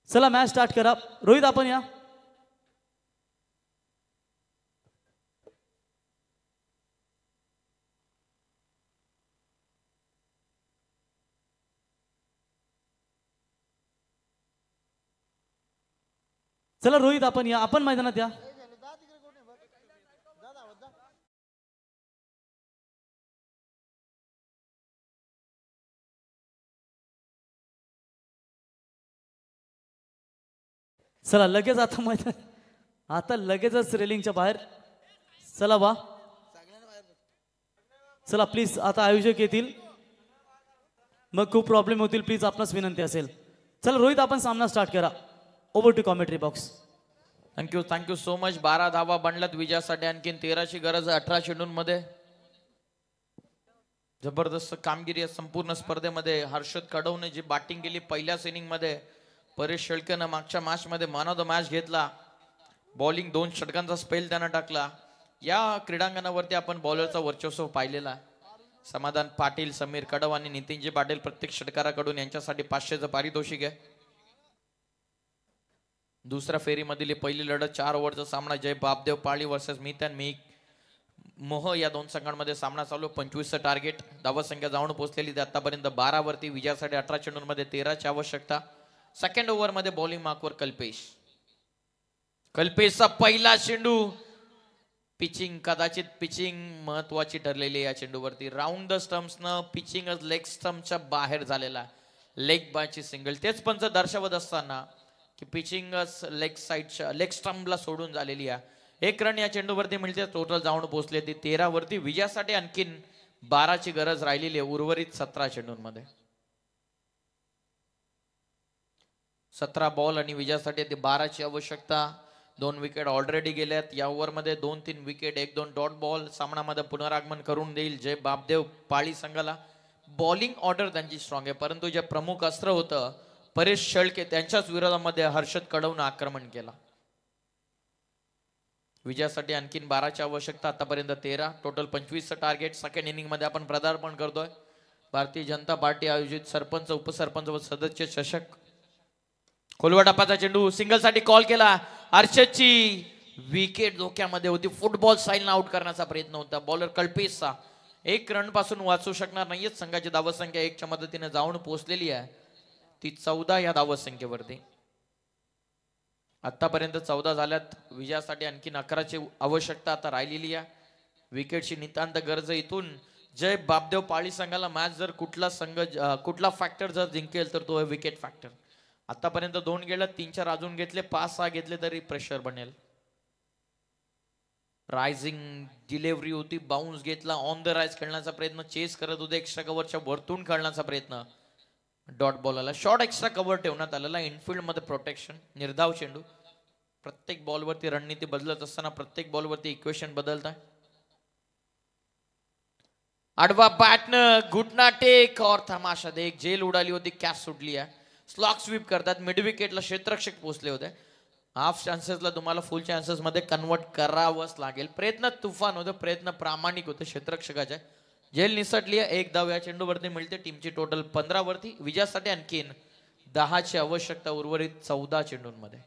चला मॅच स्टार्ट करा. रोहित आपण या. चला रोहित आपण या. आपण मैदानात या. चला लगेच आता मैदान आता लगेचच रेलिंगच्या बाहेर. चला वा. चला प्लीज आता आयोजक येतील मग खूप प्रॉब्लेम होतील प्लीज आपणास विनंती असेल. चला रोहित आपण सामना स्टार्ट करा. Over to commentary box. Thank you so much. 12 धावा बनल्यात विजयासाठी. आणखीन 13ची गरज 18 चेंडूंमध्ये. जबरदस्त कामगिरी या संपूर्ण स्पर्धेमध्ये. हर्षद कडवने जी बॅटिंग केली पहिल्याच इनिंग मध्ये. परेश शेळकेनं मागच्या मॅच मध्ये मॅन ऑफ द मॅच घेतला. बॉलिंग 2 षटकांचा स्पेल त्यानं टाकला. या क्रीडांगणावरती आपण बॉलरचा वर्चस्व पाहिलेला. समाधान पाटील, समीर कडव आणि नितीनजी पाटील प्रत्येक षटकाराकडून यांच्यासाठी 500चं पारितोषिक आहे. दुसऱ्या फेरीमधील पहिली लढत 4 ओव्हरचा सामना. जय बापदेव पाळी वर्सेस मितन मिक मोह या 2 संघांमध्ये सामना चालू. 25चं टार्गेट. धावत संख्या जाऊन पोहोचलेली आतापर्यंत 12 वरती. विजयासाठी 18 चेंडूंमध्ये 13ची आवश्यकता. सेकंड ओव्हर मध्ये बॉलिंग मार्कवर कल्पेशचा पहिला चेंडू. पिचिंग कदाचित पिचिंग महत्वाची ठरलेली या चेंडूवरती. राऊंड द स्टम्प्सनं पिचिंगच लेग स्टम्पच्या बाहेर झालेला. लेग बायची सिंगल. तेच पंच दर्शवत असताना की पिचिंगच लेग साईडच्या लेग स्टम्पला सोडून झालेली आहे. 1 रन या चेंडूवरती मिळते. टोटल जाऊन पोहोचले ती 13 वरती. विजयासाठी आणखीन 12ची गरज राहिलेली आहे उर्वरित 17 चेंडूंमध्ये. 17 बॉल आणि विजयासाठी 12ची आवश्यकता. 2 विकेट ऑलरेडी गेल्यात. या ओव्हरमध्ये 2-3 विकेट 1-2 डॉट बॉल सामनामध्ये पुनरागमन करून देईल जय बापदेव पाळी संघाला. बॉलिंग ऑर्डर त्यांची स्ट्रॉंग आहे परंतु जे प्रमुख अस्त्र होतं परेश शेळके त्यांच्याच विरोधामध्ये हर्षद कडवनं आक्रमण केला. विजयासाठी आणखीन 12ची आवश्यकता. आतापर्यंत 13. टोटल 25चं टार्गेट. सेकंड इनिंग मध्ये आपण पदार्पण करतोय. भारतीय जनता पार्टी आयोजित सरपंच, उपसरपंच व सदस्य चषक. खोलवा टप्प्याचा चेंडू सिंगल साठी कॉल केला. हर्षदची विकेट धोक्यामध्ये होती. फुटबॉल साईलनं आउट करण्याचा प्रयत्न होता. बॉलर कल्पेशचा 1 रन पासून वाचू शकणार नाहीये. संघाची धावत संख्या 1च्या मदतीने जाऊन पोहोचलेली आहे. ती 14 या धावत संख्येवरती. आतापर्यंत 14 झाल्यात. विजयासाठी आणखीन 11ची आवश्यकता आता राहिलेली आहे. विकेटची नितांत गरज. इथून जय बापदेव पाळी संघाला मॅच जर कुठला फॅक्टर जर जिंकेल तर तो आहे विकेट फॅक्टर. आतापर्यंत 2 गेलं. 3-4 अजून घेतले. 5-6 घेतले तरी प्रेशर बनेल. रायझिंग डिलिव्हरी होती. बाउन्स घेतला. ऑन द राईज खेळण्याचा प्रयत्न. चेस करत होते. एक्स्ट्रा कव्हरच्या वरतून खेळण्याचा प्रयत्न. डॉट बॉल आला. शॉर्ट एक्स्ट्रा कव्हर ठेवण्यात आलेला. इनफिल्ड मध्ये प्रोटेक्शन. निर्धाव चेंडू. प्रत्येक बॉलवरती रणनीती बदलत असताना प्रत्येक बॉलवरती इक्वेशन बदलत आहे. आडवा बॅटनं घुटना टेक और तमाशा देख. जेल उडाली होती. कॅच सुटली आहे. स्लॉक स्वीप करतात. मिड विकेटला क्षेत्ररक्षक पोहोचले होते. हाफ चान्सेसला तुम्हाला फुल चान्सेस मध्ये कन्वर्ट करावंच लागेल. प्रयत्न तुफान होतं. प्रयत्न प्रामाणिक होते क्षेत्ररक्षकाचे. जेल निसटली आहे. 1 धाव या चेंडूवरती मिळते. टीमची टोटल 15 वरती. विजयासाठी आणखीन 10ची आवश्यकता उर्वरित 14 चेंडूंमध्ये.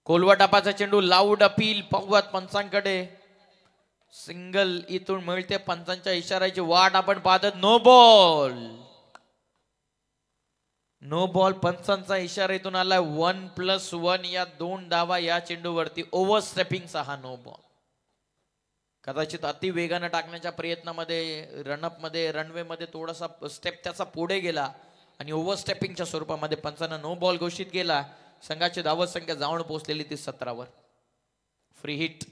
कोलवा टपाचा चेंडू. लाऊड अपील पाहुयात पंचांकडे. सिंगल इथून मिळते. पंचांच्या इशाऱ्याची वाट आपण पाहतात. नो बॉल पंचांचा इशारा इथून आलाय. 1+1 या 2 धावा या चेंडूवरती. ओव्हर स्टेपिंगचा हा नो बॉल. कदाचित अति वेगानं टाकण्याच्या प्रयत्नामध्ये रनअप मध्ये रनवे मध्ये थोडासा स्टेप त्याचा पुढे गेला आणि ओव्हर स्टेपिंगच्या स्वरूपामध्ये पंचांना नो बॉल घोषित केला. संघाची धावत संख्या जाऊन पोहोचलेली ती 17 वर. फ्री हिट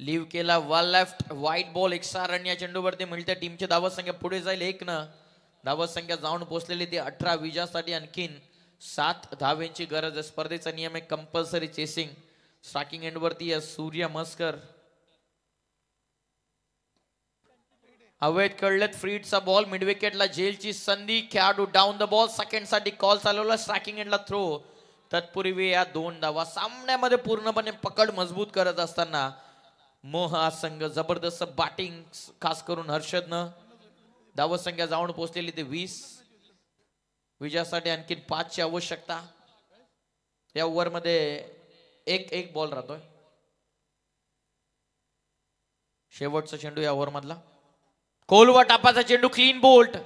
लीव केला. One left white ball. Extra run या चेंडूवरती मिळते. टीमची धावत संख्या पुढे जाईल. 1 धावत संख्या जाऊन पोहोचलेली ती 18. विजयासाठी आणखीन 7 धावेंची गरज आहे. स्पर्धेचा नियम आहे कंपल्सरी चेसिंग. स्ट्रायकिंग एंडवरती आहे सूर्य मस्कर. अवैध कडलेत फ्रीडचा बॉल मिड विकेटला झेलची संधी. खेळाडू डाऊन द बॉल. सेकंड साठी कॉल चालवला. स्ट्रायकिंग एंडला थ्रो. तत्पूर्वी या 2 धावा. सामन्यामध्ये पूर्णपणे पकड मजबूत करत असताना मोह हा संघ जबरदस्त बॅटिंग खास करून हर्षदनं. धावसंख्या जाऊन पोहोचलेली ते 20. विजयासाठी आणखी 5 ची आवश्यकता. या ओव्हरमध्ये एक बॉल राहतोय. शेवटचा चेंडू या ओव्हर मधला. कोलवा टापाचा चेंडू क्लीन बोल्ट.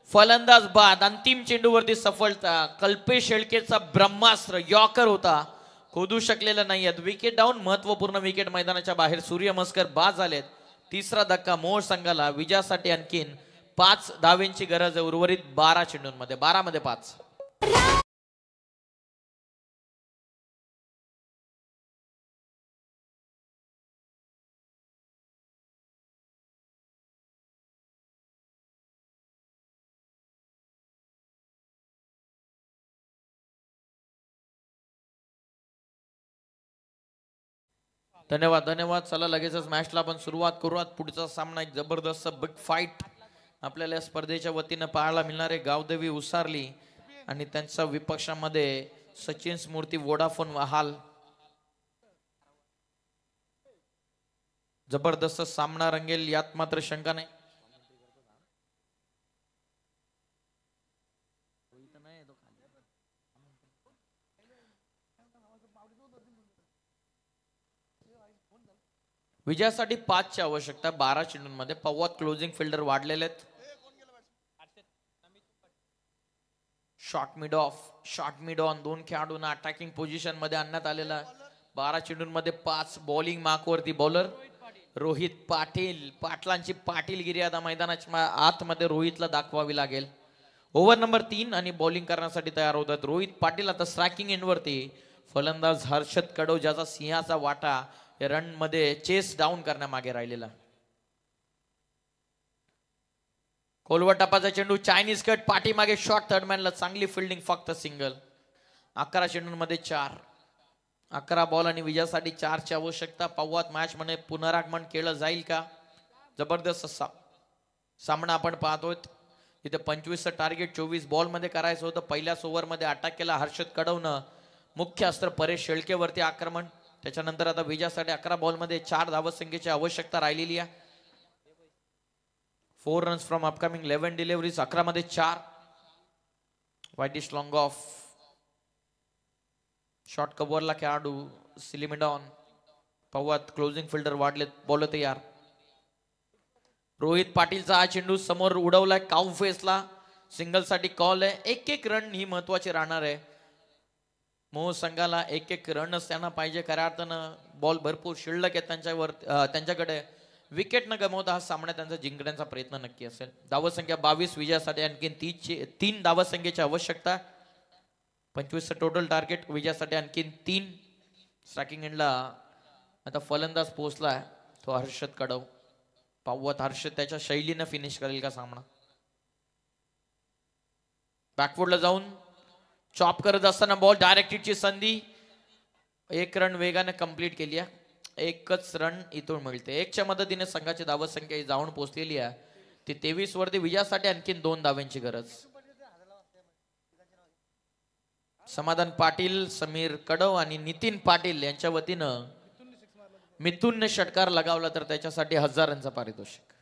फलंदाज बाद. अंतिम चेंडूवरती सफलता. कल्पेश शेळकेचा ब्रह्मास्त्र यॉर्कर होता. खोदू शकलेला नाही. Wicket down. महत्वपूर्ण विकेट मैदानाच्या बाहेर. सूर्य मस्कर बाद झालेत. तिसरा धक्का मोह संघाला. विजयासाठी आणखीन 5 धावेंची गरज आहे उर्वरित 12 चेंडूंमध्ये. 12 मध्ये 5. धन्यवाद धन्यवाद. चला लगेचच मॅचला आपण सुरुवात करूयात. पुढचा सामना एक जबरदस्त बिग फाईट आपल्याला या स्पर्धेच्या वतीनं पाहायला मिळणार आहे. गावदेवी उसारली आणि त्यांच्या विपक्षामध्ये सचिन स्मृती वोडाफोन वहाल. जबरदस्त सामना रंगेल यात मात्र शंका नाही. विजयासाठी 5 ची आवश्यकता. 12 चेंडूंमध्ये. पव्वात क्लोजिंग फिल्डर वाढलेले आहेत. Short mid off. Short mid on. 2 खेळाडूंना अटॅकिंग पोझिशन मध्ये आणण्यात आलेला. 12 चेंडूंमध्ये 5. बॉलिंग मार्कवरती बॉलर रोहित पाटील. पाटलांची पाटीलगिरी आता मैदानाच्या आतमध्ये रोहितला दाखवावी लागेल. ओव्हर नंबर 3 आणि बॉलिंग करण्यासाठी तयार होतात रोहित पाटील. आता स्ट्रायकिंग एंडवरती फलंदाज हर्षद कडव ज्याचा सिंहाचा वाटा या रन मध्ये चेस डाऊन करण्यामागे राहिलेला. कोलवा टपाचा चेंडू. Chinese cut. पाठीमागे शॉट. थर्डमॅनला चांगली फिल्डिंग. फक्त सिंगल. 11 चेंडूंमध्ये 4. 11 बॉल आणि विजयासाठी 4 ची आवश्यकता. पव्वात मॅच मध्ये पुनरागमन केलं जाईल का? जबरदस्त सामना आपण पाहतोय. इथे 25चं टार्गेट 24 बॉल मध्ये करायचं होतं. पहिल्याच ओव्हर मध्ये अटॅक केला हर्षद कडवनं. मुख्य अस्त्र परेश शेळकेवरती आक्रमण. त्याच्यानंतर आता विजयासाठी 11 बॉल मध्ये 4 धावसंख्येची आवश्यकता राहिलेली आहे. 4 रन्स फ्रॉम अपकमिंग 11 डिलिव्हरीज. 11 मध्ये 4. वाईटिश लॉंग ऑफ. शॉर्ट कव्हरला खेळाडू सिलिमिडॉन. पव्वात क्लोजिंग फिल्डर वाढलेत. बॉल तयार. रोहित पाटीलचा हा चेंडू समोर उडवलाय काउ फेसला. सिंगल साठी कॉल आहे. एक रन ही महत्वाची राहणार आहे. मोह संघाला एक रन त्यांना पाहिजे. खऱ्या अर्थानं बॉल भरपूर शिल्लक आहेत त्यांच्यावर. त्यांच्याकडे विकेट न गमावता हा सामना त्यांचा जिंकण्याचा प्रयत्न नक्की असेल. धावसंख्या 22. विजयासाठी आणखी 3 धावसंख्येची आवश्यकता. 25चं टोटल टार्गेट. विजयासाठी आणखी 3. स्ट्रायकिंग एंडला आता फलंदाज पोहोचलाय तो हर्षद कडव. पावत हर्षद त्याच्या शैलीनं फिनिश करेल का सामना. बॅकवर्डला जाऊन चॉप करत असताना बॉल. डायरेक्ट हिटची संधी. 1 रन वेगाने कंप्लीट केली आहे. 1च रन इथून मिळते. 1च्या मदतीने संघाची धावसंख्या जाऊन पोहोचलेली आहे ती 23 वरती. विजयासाठी आणखी 2 धावांची गरज. समाधान पाटील, समीर कडव आणि नितीन पाटील यांच्या वतीनं मिथुनने षटकार लगावला तर त्याच्यासाठी 1000 रनचा पारितोषिक.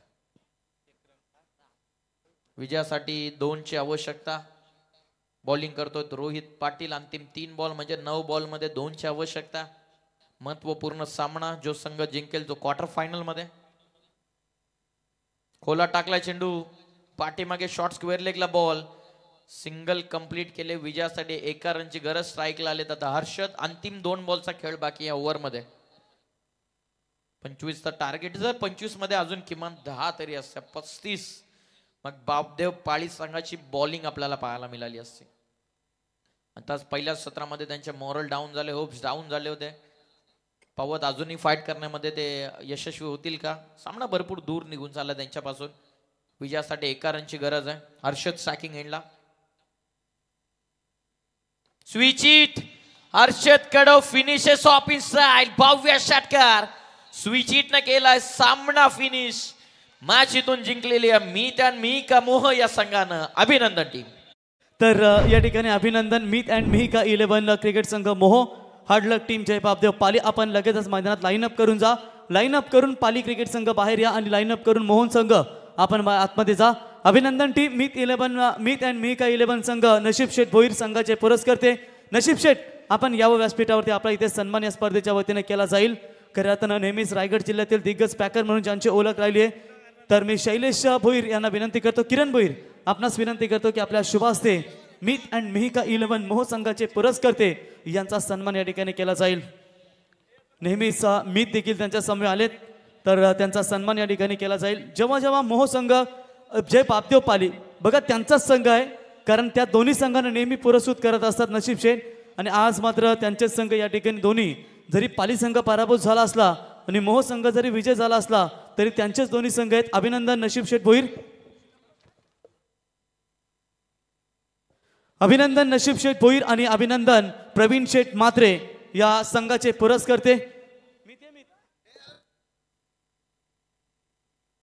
विजयासाठी 2 ची आवश्यकता. बॉलिंग करतोय रोहित पाटील. अंतिम 3 बॉल म्हणजे 9 बॉल मध्ये 2 ची आवश्यकता. महत्वपूर्ण सामना. जो संघ जिंकेल तो क्वार्टर फायनल मध्ये. खोला टाकला चेंडू. पाठीमागे शॉर्ट स्क्वेअर लेगला बॉल. सिंगल कंप्लीट केले. विजयासाठी 1 रनची गरज. स्ट्राईकला आले. आता हर्षद. अंतिम 2 बॉलचा खेळ बाकी या ओव्हर मध्ये. 25चं टार्गेट. जर 25 मध्ये अजून किमान 10 तरी असते 35 मग बापदेव पाळी संघाची बॉलिंग आपल्याला पाहायला मिळाली असते. आता पहिल्याच सत्रामध्ये त्यांचे मॉरल डाऊन झाले. होप्स डाऊन झाले होते. पवत अजूनही फाईट करण्यामध्ये ते यशस्वी होतील का? सामना भरपूर दूर निघून चालला त्यांच्यापासून. विजयासाठी 1 रनची गरज आहे. हर्षद स्ट्रायकिंग एंडला. स्विचिट Harshad कडव finishes of in side. भव्य षटकार स्विचिटने केलाय सामना फिनिश. मॅच इथून जिंकलेली आहे मीत अँड मिहिका मोह या संघानं. अभिनंदन टीम. तर या ठिकाणी अभिनंदन मीत अँड मिहिका 11 क्रिकेट संघ मोहो. हार्डलक टीम जय बापदेव पाली. आपण लगेचच मैदानात लाईनअप करून जा. लाईनअप करून पाली क्रिकेट संघ बाहेर या आणि लाईनअप करून मोहन संघ आपण आतमध्ये जा. अभिनंदन टीम. मीत अँड मिहिका 11 संघ नशीब शेठ भोईर संघाचे पुरस्कर्ते. नशीब शेठ आपण यावं व्यासपीठावरती आपला इथे सन्मान या स्पर्धेच्या वतीने केला जाईल. खऱ्या अर्थानं नेहमीच रायगड जिल्ह्यातील दिग्गज पॅकर म्हणून ज्यांची ओळख राहिली आहे, तर मी शैलेश भोईर यांना विनंती करतो, किरण भोईर आपणास विनंती करतो की आपल्या शुभ हस्ते मीत अँड मिहिका 11 मोह संघाचे पुरस्कर्ते यांचा सन्मान या ठिकाणी केला जाईल. नेहमीच मीत देखील त्यांच्या समोर आलेत, तर त्यांचा सन्मान या ठिकाणी केला जाईल. जेव्हा जेव्हा मोह संघ जय बापदेव पाली बघा त्यांचाच संघ आहे, कारण त्या दोन्ही संघांना नेहमी पुरस्कृत करत असतात नशीब शेठ. आणि आज मात्र त्यांचेच संघ या ठिकाणी दोन्ही, जरी पाली संघ पराभूत झाला असला आणि मोह संघ जरी विजय झाला असला तरी त्यांचेच दोन्ही संघ आहेत. अभिनंदन नशीब शेठ भोईर. अभिनंदन नशीब शेठ भोईर आणि अभिनंदन प्रवीण शेठ मात्रे या संघाचे पुरस्कर्ते.